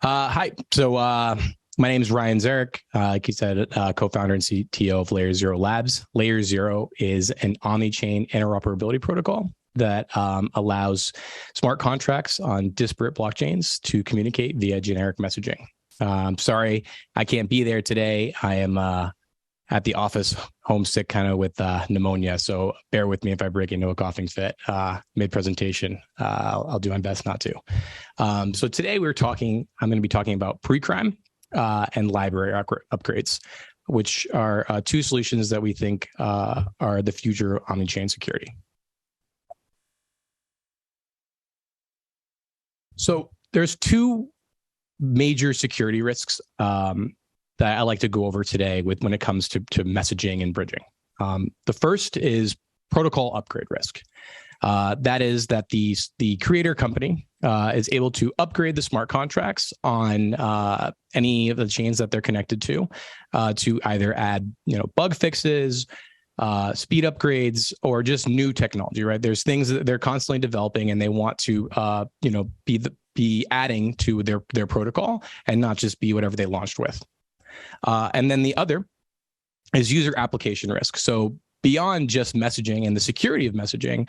Hi. My name is Ryan Zarick. Like you said, co-founder and CTO of LayerZero Labs. LayerZero is an Omnichain interoperability protocol that allows smart contracts on disparate blockchains to communicate via generic messaging. Sorry, I can't be there today. I am at the office, homesick, kind of with pneumonia. So bear with me if I break into a coughing fit mid-presentation. I'll do my best not to. So today I'm going to be talking about pre-crime and library upgrades, which are two solutions that we think are the future of omnichain security. So there's two major security risks that I like to go over today when it comes to messaging and bridging. The first is protocol upgrade risk. That is that the creator company is able to upgrade the smart contracts on any of the chains that they're connected to either add bug fixes, speed upgrades, or just new technology. Right? There's things that they're constantly developing, and they want to be adding to their protocol and not just be whatever they launched with. And then the other is user application risk. So beyond just messaging and the security of messaging,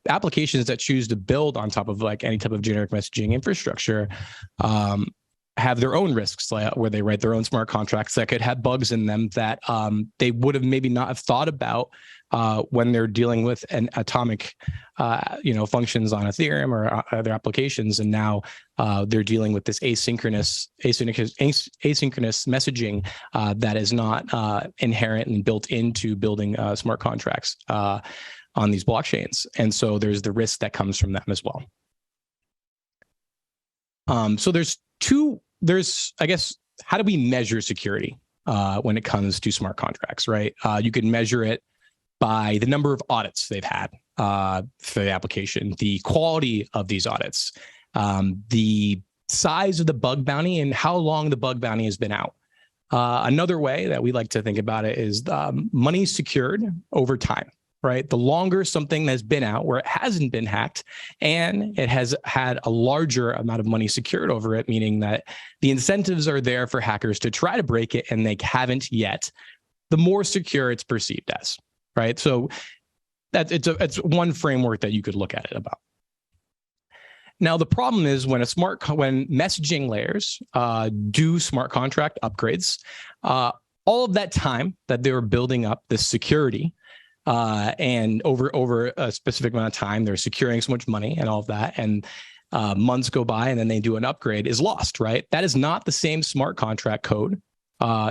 applications that choose to build on top of like any type of generic messaging infrastructure have their own risks, where they write their own smart contracts that could have bugs in them that they would have maybe not have thought about when they're dealing with an atomic, functions on Ethereum or other applications, and now they're dealing with this asynchronous messaging that is not inherent and built into building smart contracts on these blockchains, and so there's the risk that comes from them as well. So I guess, how do we measure security when it comes to smart contracts, right? You can measure it by the number of audits they've had for the application, the quality of these audits, the size of the bug bounty, and how long the bug bounty has been out. Another way that we like to think about it is money secured over time. Right? The longer something has been out where it hasn't been hacked and it has had a larger amount of money secured over it, meaning that the incentives are there for hackers to try to break it and they haven't yet, the more secure it's perceived as, right? So it's one framework that you could look at it about. Now, the problem is when messaging layers do smart contract upgrades, all of that time that they were building up this security, and over a specific amount of time, they're securing so much money and all of that, and months go by and then they do an upgrade, is lost, right? That is not the same smart contract code,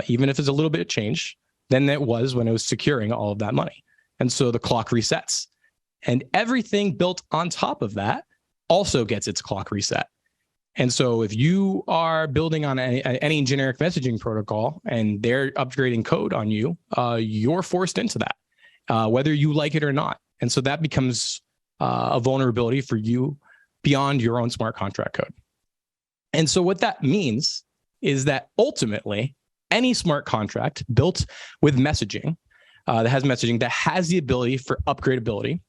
even if it's a little bit of change, than it was when it was securing all of that money. And so the clock resets. And everything built on top of that also gets its clock reset. And so if you are building on any generic messaging protocol and they're upgrading code on you, you're forced into that. Whether you like it or not. And so that becomes a vulnerability for you beyond your own smart contract code. And so what that means is that ultimately, any smart contract built with messaging, that has the ability for upgradability,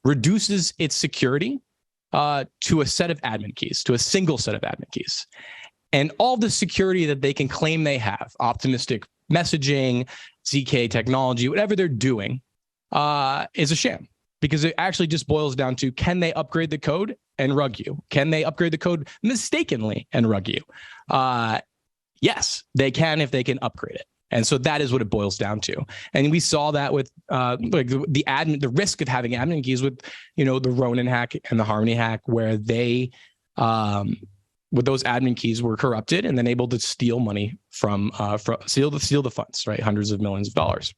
reduces its security to a set of admin keys, to a single set of admin keys. And all the security that they can claim they have, optimistic messaging, ZK technology, whatever they're doing, is a sham, because it actually just boils down to, can they upgrade the code and rug you? Can they upgrade the code mistakenly and rug you? Yes, they can if they can upgrade it. And so that is what it boils down to. And we saw that with the risk of having admin keys with the Ronin hack and the Harmony hack, where they with those admin keys were corrupted and then able to steal money from steal the funds, right? Hundreds of millions of dollars.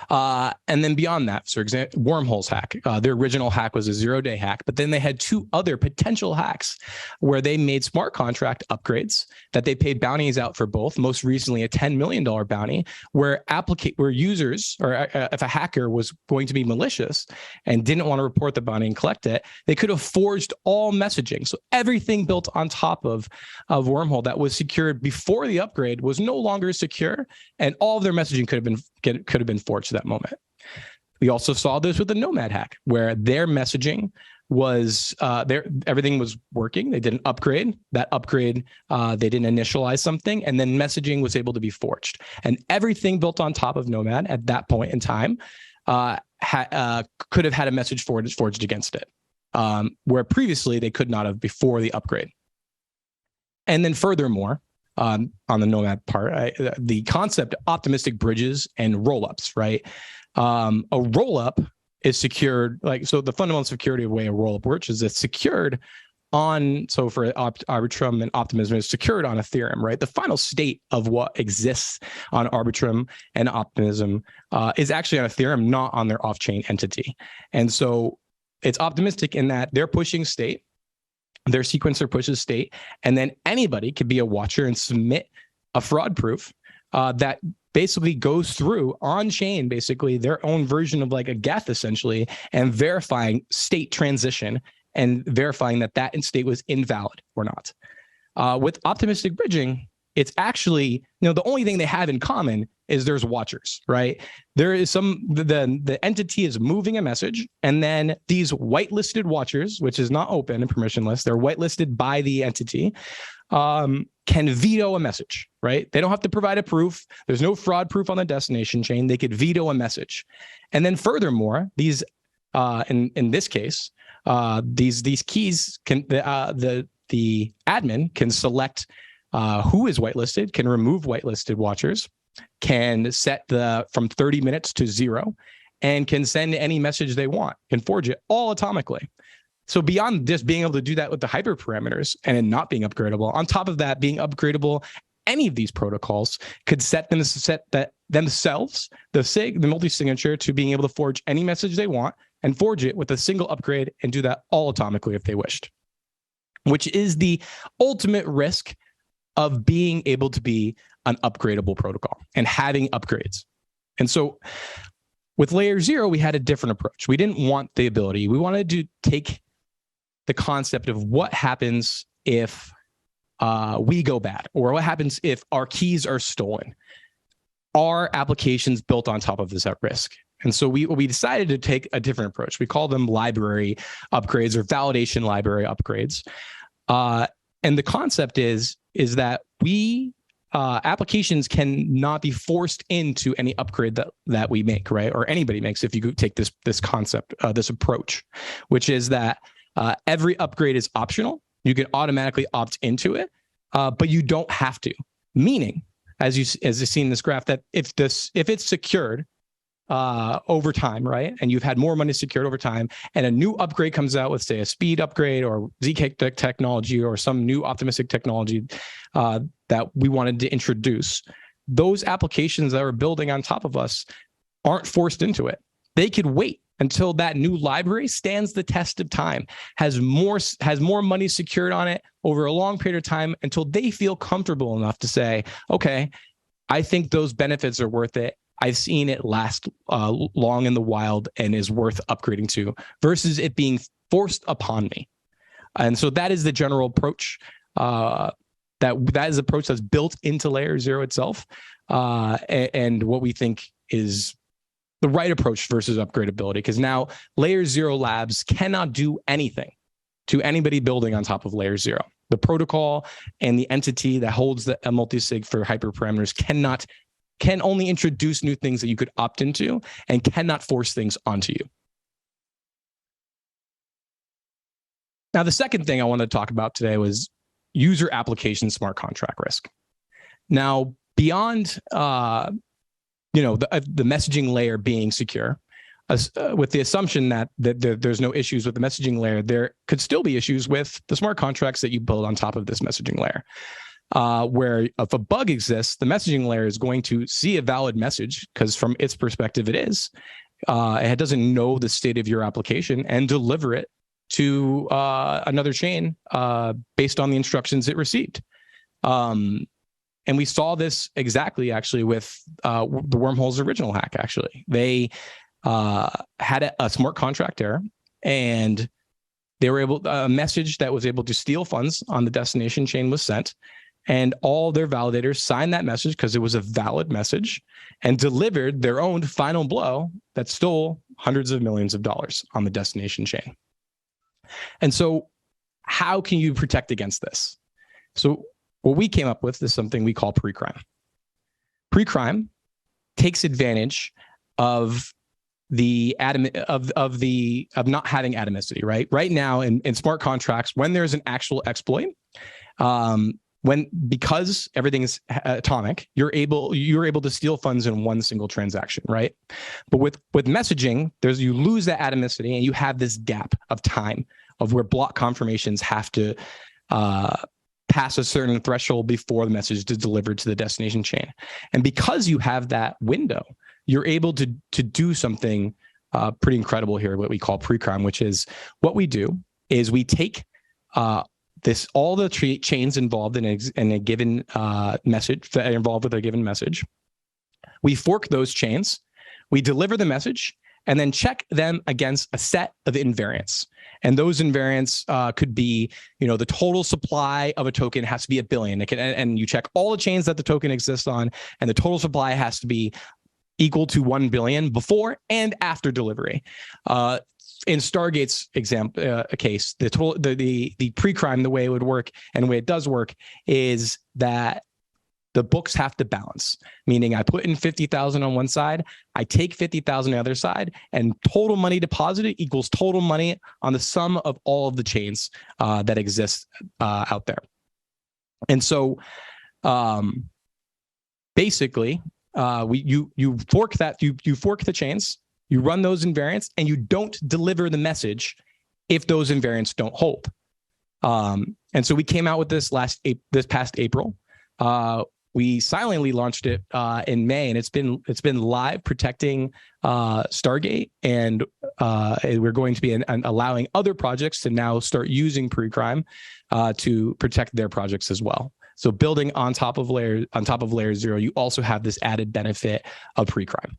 And then beyond that, for example, Wormholes hack. Their original hack was a 0-day hack, but then they had two other potential hacks where they made smart contract upgrades that they paid bounties out for both. Most recently, a $10 million bounty where users, or if a hacker was going to be malicious and didn't want to report the bounty and collect it, they could have forged all messaging. So everything built on top of Wormhole that was secured before the upgrade was no longer secure, and all of their messaging could have been forged at that moment. We also saw this with the Nomad hack, where their messaging was everything was working. They did an upgrade. That upgrade, they didn't initialize something, and then messaging was able to be forged. And everything built on top of Nomad at that point in time could have had a message forged against it, where previously they could not have before the upgrade. And then furthermore, on the Nomad part, the concept of optimistic bridges and rollups, right? A rollup is secured, so the fundamental security of the way a rollup works is it's secured on, so for Arbitrum and Optimism, is secured on Ethereum, right? The final state of what exists on Arbitrum and Optimism is actually on Ethereum, not on their off-chain entity. And so it's optimistic in that they're pushing state, their sequencer pushes state, and then anybody could be a watcher and submit a fraud proof that basically goes through on-chain, basically their own version of like a Geth essentially, and verifying state transition and verifying that that state was invalid or not. With optimistic bridging, it's actually, the only thing they have in common is there's watchers, right? There is the entity is moving a message, and then these whitelisted watchers, which is not open and permissionless, they're whitelisted by the entity, can veto a message, right? They don't have to provide a proof. There's no fraud proof on the destination chain. They could veto a message. And then furthermore, these, in this case, these keys can, the admin can select who is whitelisted, can remove whitelisted watchers, can set from 30 minutes to 0, and can send any message they want, can forge it all atomically. So beyond just being able to do that with the hyperparameters and it not being upgradable, on top of that being upgradable, any of these protocols could set themselves, the multi-signature, to being able to forge any message they want and forge it with a single upgrade and do that all atomically if they wished, which is the ultimate risk of being able to be an upgradable protocol and having upgrades. And so with LayerZero, we had a different approach. We didn't want the ability. We wanted to take the concept of what happens if we go bad, or what happens if our keys are stolen. Are applications built on top of this at risk? And so we decided to take a different approach. We call them library upgrades or validation library upgrades. And the concept is that applications cannot be forced into any upgrade that we make, right? Or anybody makes, if you take this concept, this approach, which is that every upgrade is optional. You can automatically opt into it, but you don't have to. Meaning, as you see in this graph, that if it's secured over time, right, and you've had more money secured over time, and a new upgrade comes out with, say, a speed upgrade or ZK technology or some new optimistic technology that we wanted to introduce, those applications that are building on top of us aren't forced into it. They could wait until that new library stands the test of time, has more money secured on it over a long period of time, until they feel comfortable enough to say, okay, I think those benefits are worth it. I've seen it last long in the wild and is worth upgrading to, versus it being forced upon me. And so that is the general approach. That is the approach that's built into LayerZero itself, and what we think is the right approach versus upgradability. Because now LayerZero Labs cannot do anything to anybody building on top of LayerZero. The protocol and the entity that holds the multisig for hyperparameters can only introduce new things that you could opt into and cannot force things onto you. Now, the second thing I wanted to talk about today was user application smart contract risk. Now, beyond the messaging layer being secure, with the assumption that there's no issues with the messaging layer, there could still be issues with the smart contracts that you build on top of this messaging layer. Where if a bug exists, the messaging layer is going to see a valid message, because from its perspective it is. It doesn't know the state of your application, and deliver it to another chain based on the instructions it received. And we saw this exactly actually with the Wormhole's original hack. Actually, they had a smart contract error, and they were a message that was able to steal funds on the destination chain was sent. And all their validators signed that message because it was a valid message, and delivered their own final blow that stole hundreds of millions of dollars on the destination chain. And so how can you protect against this? So what we came up with is something we call pre-crime. Pre-crime takes advantage of the of not having atomicity, right? Right now in smart contracts, when there's an actual exploit, because everything is atomic, you're able to steal funds in one single transaction, right? But with messaging, you lose that atomicity, and you have this gap of time of where block confirmations have to pass a certain threshold before the message is delivered to the destination chain. And because you have that window, you're able to do something pretty incredible here, what we call pre-crime, which is what we do is we take all the chains involved in a given message that are involved with a given message. We fork those chains, we deliver the message, and then check them against a set of invariants. And those invariants could be, the total supply of a token has to be 1 billion. And you check all the chains that the token exists on, and the total supply has to be equal to 1 billion before and after delivery. In Stargate's case, the pre-crime, the way it would work and the way it does work is that the books have to balance, meaning I put in 50,000 on one side, I take 50,000 on the other side, and total money deposited equals total money on the sum of all of the chains that exist out there. And so basically, you fork the chains, you run those invariants, and you don't deliver the message if those invariants don't hold. And so we came out with this past April. We silently launched it in May, and it's been live protecting Stargate, and we're going to be allowing other projects to now start using pre-crime to protect their projects as well. So building on top of LayerZero, you also have this added benefit of pre-crime,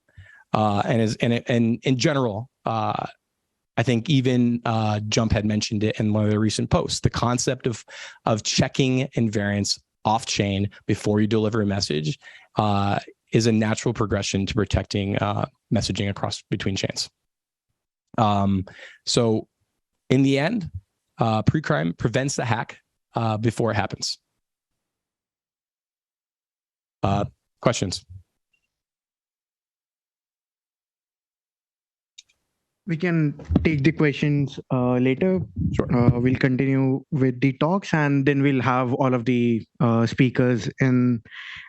and in general, I think even Jump had mentioned it in one of the recent posts. The concept of checking invariants off chain before you deliver a message is a natural progression to protecting messaging between chains. So in the end, pre-crime prevents the hack before it happens. Questions? We can take the questions later. Sure. We'll continue with the talks, and then we'll have all of the speakers in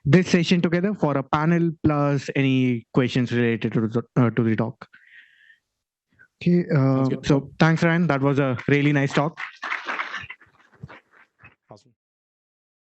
this session together for a panel plus any questions related to the talk. Okay. So thanks, Ryan. That was a really nice talk.